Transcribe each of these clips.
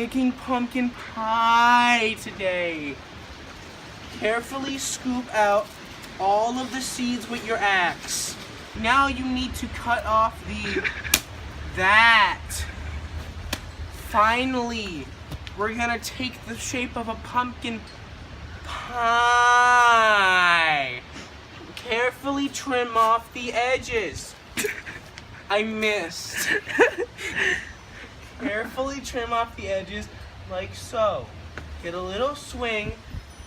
making pumpkin pie today. Carefully scoop out all of the seeds with your axe. Now you need to cut off that. Finally, we're gonna take the shape of a pumpkin pie. Carefully trim off the edges. I missed. Carefully trim off the edges like so. Get a little swing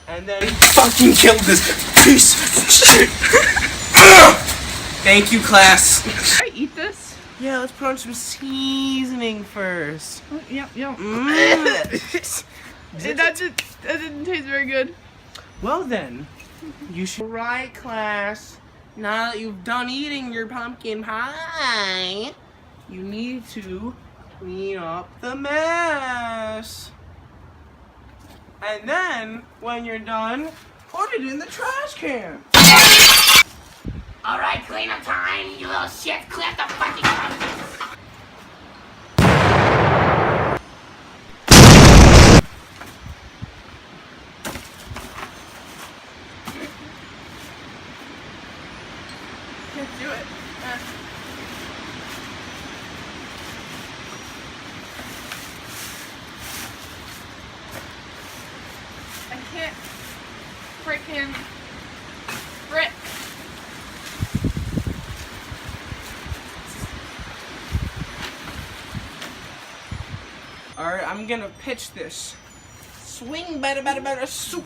and then fucking kill this piece of shit. Thank you, class. Can I eat this? Yeah, let's put on some seasoning first. Oh, yep. That That didn't taste very good. Well then, you should. Right, class. Now that you've done eating your pumpkin pie, you need to clean up the mess. And then, when you're done, put it in the trash can. Alright, cleanup time, you little shit. Clean up the fucking pumpkins. Can't do it. I can't freaking frick. Alright, I'm gonna pitch this. Swing, better, swing!